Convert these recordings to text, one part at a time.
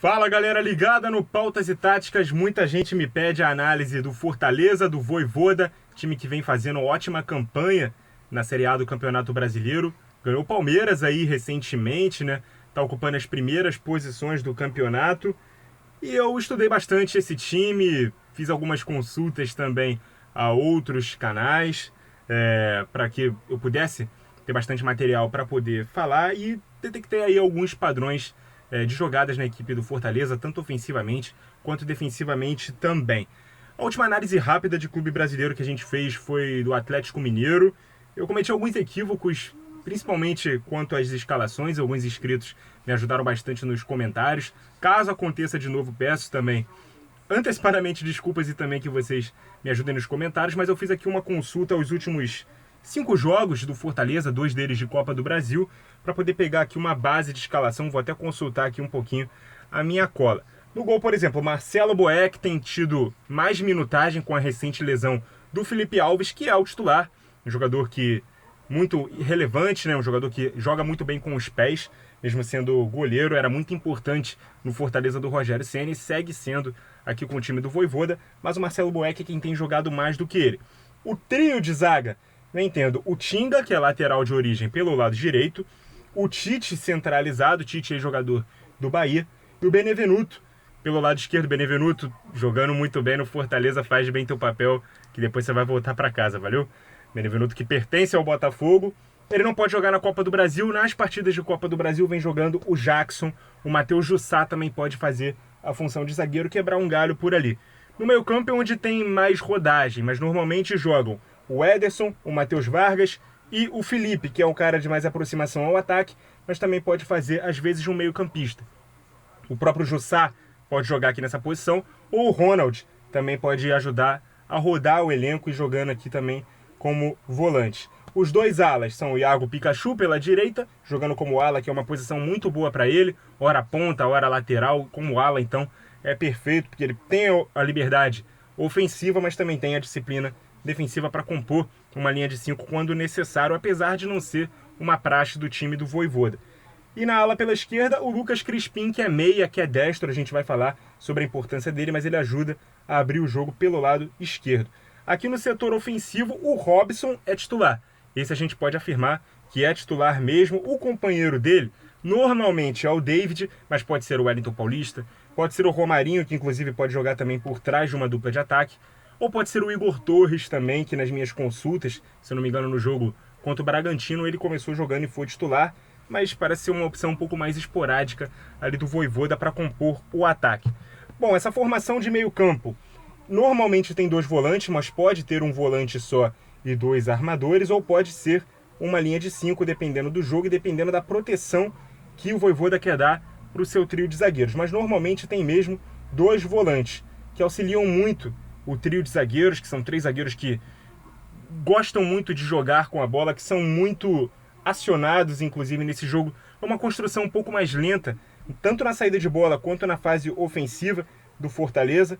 Fala galera ligada no Pautas e Táticas, muita gente me pede a análise do Fortaleza, do Vojvoda, time que vem fazendo ótima campanha na Série A do Campeonato Brasileiro, ganhou o Palmeiras aí recentemente, né? Tá ocupando as primeiras posições do campeonato e eu estudei bastante esse time, fiz algumas consultas também a outros canais para que eu pudesse ter bastante material para poder falar e detectei aí alguns padrões de jogadas na equipe do Fortaleza, tanto ofensivamente quanto defensivamente também. A última análise rápida de clube brasileiro que a gente fez foi do Atlético Mineiro. Eu cometi alguns equívocos, principalmente quanto às escalações. Alguns inscritos me ajudaram bastante nos comentários. Caso aconteça de novo, peço também antecipadamente desculpas e também que vocês me ajudem nos comentários, mas eu fiz aqui uma consulta aos últimos 5 jogos do Fortaleza, 2 deles de Copa do Brasil, para poder pegar aqui uma base de escalação. Vou até consultar aqui um pouquinho a minha cola. No gol, por exemplo, Marcelo Boeck tem tido mais minutagem com a recente lesão do Felipe Alves, que é o titular, um jogador que muito relevante, né? Um jogador que joga muito bem com os pés, mesmo sendo goleiro, era muito importante no Fortaleza do Rogério Ceni e segue sendo aqui com o time do Vojvoda, mas o Marcelo Boeck é quem tem jogado mais do que ele. O trio de zaga, vem tendo o Tinga, que é lateral de origem pelo lado direito, o Tite centralizado, o Tite é jogador do Bahia, e o Benevenuto pelo lado esquerdo. Benevenuto jogando muito bem no Fortaleza, faz bem teu papel, que depois você vai voltar para casa, valeu? Benevenuto que pertence ao Botafogo. Ele não pode jogar na Copa do Brasil. Nas partidas de Copa do Brasil vem jogando o Jackson. O Matheus Jussá também pode fazer a função de zagueiro, quebrar um galho por ali. No meio campo é onde tem mais rodagem, mas normalmente jogam o Ederson, o Matheus Vargas e o Felipe, que é um cara de mais aproximação ao ataque, mas também pode fazer, às vezes, um meio campista. O próprio Jussá pode jogar aqui nessa posição, ou o Ronald também pode ajudar a rodar o elenco e jogando aqui também como volante. Os dois alas são o Iago Pikachu pela direita, jogando como ala, que é uma posição muito boa para ele, ora ponta, ora lateral, como ala, então é perfeito, porque ele tem a liberdade ofensiva, mas também tem a disciplina defensiva para compor uma linha de 5 quando necessário, apesar de não ser uma praxe do time do Vojvoda. E na ala pela esquerda, o Lucas Crispim, que é meia, que é destro, a gente vai falar sobre a importância dele, mas ele ajuda a abrir o jogo pelo lado esquerdo. Aqui no setor ofensivo, o Robson é titular. Esse a gente pode afirmar que é titular mesmo. O companheiro dele normalmente é o David, mas pode ser o Wellington Paulista, pode ser o Romarinho, que inclusive pode jogar também por trás de uma dupla de ataque, ou pode ser o Igor Torres também, que nas minhas consultas, se eu não me engano no jogo contra o Bragantino, ele começou jogando e foi titular, mas parece ser uma opção um pouco mais esporádica ali do Vojvoda para compor o ataque. Bom, essa formação de meio campo normalmente tem 2 volantes, mas pode ter um volante só e 2 armadores, ou pode ser uma linha de 5, dependendo do jogo e dependendo da proteção que o Vojvoda quer dar para o seu trio de zagueiros. Mas normalmente tem mesmo 2 volantes, que auxiliam muito o trio de zagueiros, que são 3 zagueiros que gostam muito de jogar com a bola, que são muito acionados, inclusive, nesse jogo. É uma construção um pouco mais lenta, tanto na saída de bola quanto na fase ofensiva do Fortaleza.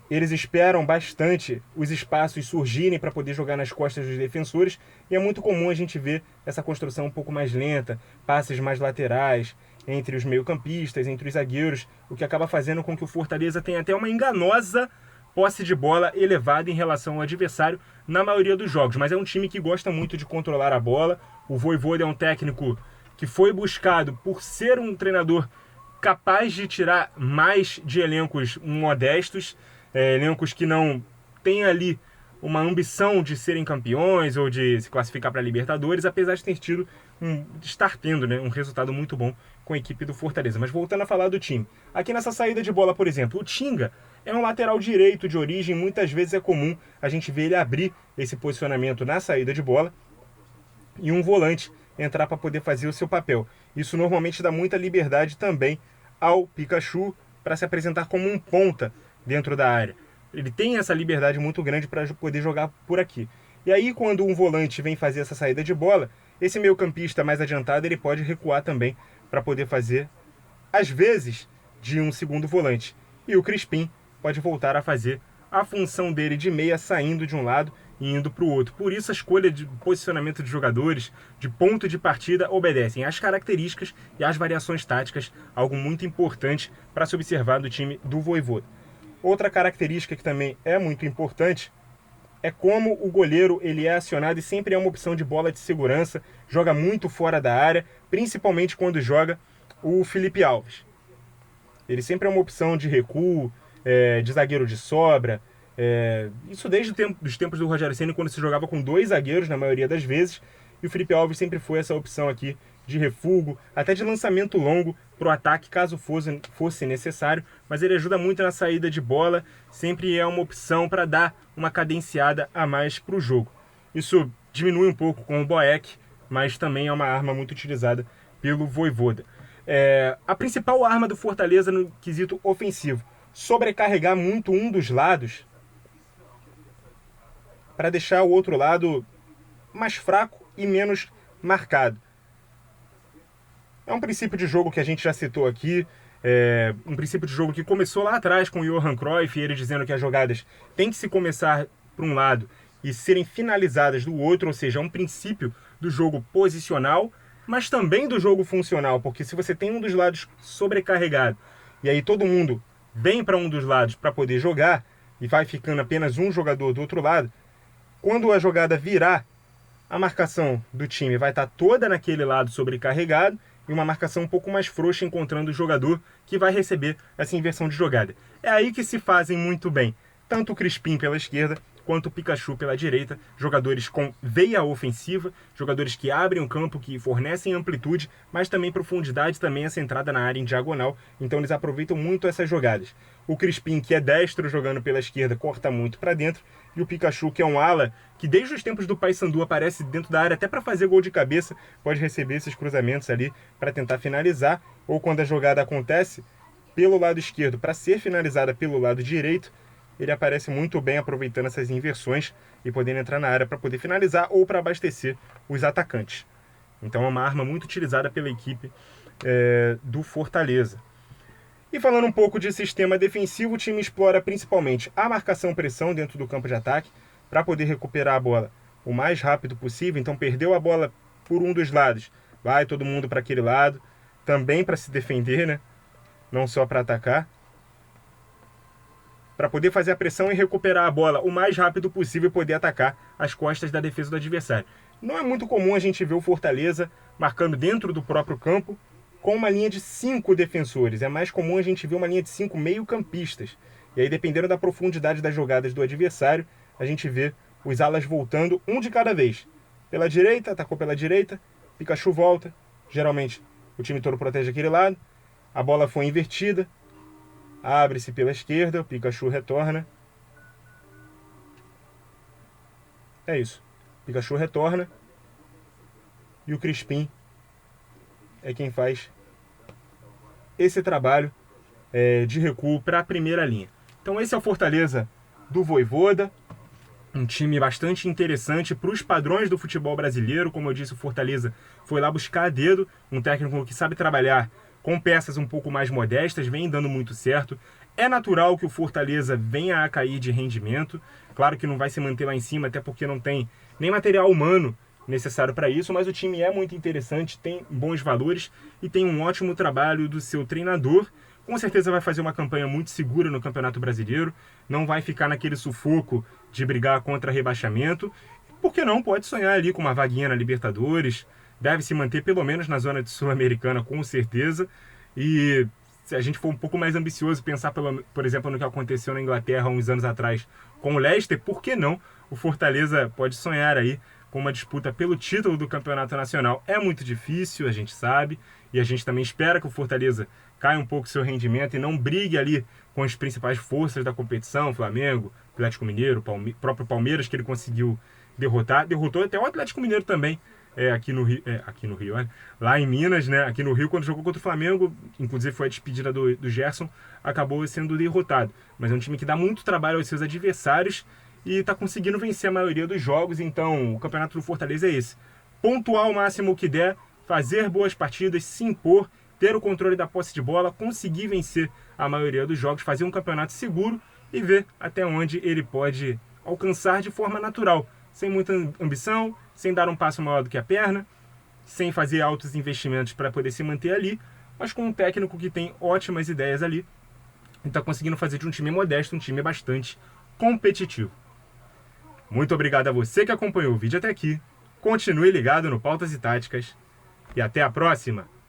Eles esperam bastante os espaços surgirem para poder jogar nas costas dos defensores, e é muito comum a gente ver essa construção um pouco mais lenta, passes mais laterais entre os meio-campistas, entre os zagueiros, o que acaba fazendo com que o Fortaleza tenha até uma enganosa posse de bola elevada em relação ao adversário na maioria dos jogos. Mas é um time que gosta muito de controlar a bola. O Vojvoda é um técnico que foi buscado por ser um treinador capaz de tirar mais de elencos modestos, elencos que não têm ali uma ambição de serem campeões ou de se classificar para a Libertadores, apesar de estar tendo, né, um resultado muito bom com a equipe do Fortaleza. Mas voltando a falar do time, aqui nessa saída de bola, por exemplo, o Tinga é um lateral direito de origem, muitas vezes é comum a gente ver ele abrir esse posicionamento na saída de bola e um volante entrar para poder fazer o seu papel. Isso normalmente dá muita liberdade também ao Pikachu para se apresentar como um ponta dentro da área. Ele tem essa liberdade muito grande para poder jogar por aqui. E aí, quando um volante vem fazer essa saída de bola, esse meio-campista mais adiantado ele pode recuar também para poder fazer, às vezes, de um segundo volante. E o Crispim pode voltar a fazer a função dele de meia, saindo de um lado e indo para o outro. Por isso a escolha de posicionamento de jogadores, de ponto de partida, obedecem às características e às variações táticas, algo muito importante para se observar do time do Vojvoda. Outra característica que também é muito importante é como o goleiro ele é acionado e sempre é uma opção de bola de segurança, joga muito fora da área, principalmente quando joga o Felipe Alves. Ele sempre é uma opção de recuo, de zagueiro de sobra, isso desde os tempos do Rogério Ceni, quando se jogava com 2 zagueiros na maioria das vezes, e o Felipe Alves sempre foi essa opção aqui de refúgio, até de lançamento longo para o ataque, caso fosse necessário, mas ele ajuda muito na saída de bola, sempre é uma opção para dar uma cadenciada a mais para o jogo. Isso diminui um pouco com o Boeck, mas também é uma arma muito utilizada pelo Vojvoda. A principal arma do Fortaleza no quesito ofensivo, sobrecarregar muito um dos lados para deixar o outro lado mais fraco e menos marcado. É um princípio de jogo que a gente já citou aqui, um princípio de jogo que começou lá atrás com o Johan Cruyff, ele dizendo que as jogadas têm que se começar por um lado e serem finalizadas do outro, ou seja, é um princípio do jogo posicional, mas também do jogo funcional, porque se você tem um dos lados sobrecarregado e aí todo mundo vem para um dos lados para poder jogar e vai ficando apenas um jogador do outro lado, quando a jogada virar, a marcação do time vai estar toda naquele lado sobrecarregado e uma marcação um pouco mais frouxa encontrando o jogador que vai receber essa inversão de jogada. É aí que se fazem muito bem, tanto o Crispim pela esquerda quanto o Pikachu pela direita, jogadores com veia ofensiva, jogadores que abrem o campo, que fornecem amplitude, mas também profundidade, também essa entrada na área em diagonal, então eles aproveitam muito essas jogadas. O Crispim, que é destro jogando pela esquerda, corta muito para dentro, e o Pikachu, que é um ala, que desde os tempos do Paysandu aparece dentro da área até para fazer gol de cabeça, pode receber esses cruzamentos ali para tentar finalizar, ou quando a jogada acontece pelo lado esquerdo para ser finalizada pelo lado direito, ele aparece muito bem aproveitando essas inversões e podendo entrar na área para poder finalizar ou para abastecer os atacantes. Então é uma arma muito utilizada pela equipe do Fortaleza. E falando um pouco de sistema defensivo, o time explora principalmente a marcação-pressão dentro do campo de ataque para poder recuperar a bola o mais rápido possível. Então perdeu a bola por um dos lados, vai todo mundo para aquele lado, também para se defender, né? Não só para atacar, para poder fazer a pressão e recuperar a bola o mais rápido possível e poder atacar as costas da defesa do adversário. Não é muito comum a gente ver o Fortaleza marcando dentro do próprio campo com uma linha de 5 defensores. É mais comum a gente ver uma linha de 5 meio-campistas. E aí, dependendo da profundidade das jogadas do adversário, a gente vê os alas voltando um de cada vez. Pela direita, atacou pela direita, Pikachu volta. Geralmente, o time todo protege aquele lado. A bola foi invertida. Abre-se pela esquerda, o Pikachu retorna. É isso. Pikachu retorna. E o Crispim é quem faz esse trabalho de recuo para a primeira linha. Então esse é o Fortaleza do Vojvoda. Um time bastante interessante para os padrões do futebol brasileiro. Como eu disse, o Fortaleza foi lá buscar a dedo. Um técnico que sabe trabalhar com peças um pouco mais modestas, vem dando muito certo. É natural que o Fortaleza venha a cair de rendimento. Claro que não vai se manter lá em cima, até porque não tem nem material humano necessário para isso, mas o time é muito interessante, tem bons valores e tem um ótimo trabalho do seu treinador. Com certeza vai fazer uma campanha muito segura no Campeonato Brasileiro, não vai ficar naquele sufoco de brigar contra rebaixamento. Por que não? Pode sonhar ali com uma vaguinha na Libertadores, deve se manter pelo menos na zona de Sul-Americana, com certeza. E se a gente for um pouco mais ambicioso, pensar, por exemplo, no que aconteceu na Inglaterra uns anos atrás com o Leicester, por que não? O Fortaleza pode sonhar aí com uma disputa pelo título do Campeonato Nacional. É muito difícil, a gente sabe, e a gente também espera que o Fortaleza caia um pouco seu rendimento e não brigue ali com as principais forças da competição, Flamengo, Atlético Mineiro, próprio Palmeiras, que ele conseguiu derrotar. Derrotou até o Atlético Mineiro também, aqui no Rio, olha, lá em Minas, né? Aqui no Rio, quando jogou contra o Flamengo, inclusive foi a despedida do Gerson, acabou sendo derrotado. Mas é um time que dá muito trabalho aos seus adversários e está conseguindo vencer a maioria dos jogos. Então o campeonato do Fortaleza é esse: pontuar o máximo que der, fazer boas partidas, se impor, ter o controle da posse de bola, conseguir vencer a maioria dos jogos, fazer um campeonato seguro e ver até onde ele pode alcançar de forma natural. sem muita ambição, sem dar um passo maior do que a perna, sem fazer altos investimentos para poder se manter ali, mas com um técnico que tem ótimas ideias ali e está conseguindo fazer de um time modesto um time bastante competitivo. Muito obrigado a você que acompanhou o vídeo até aqui, continue ligado no Pautas e Táticas e até a próxima!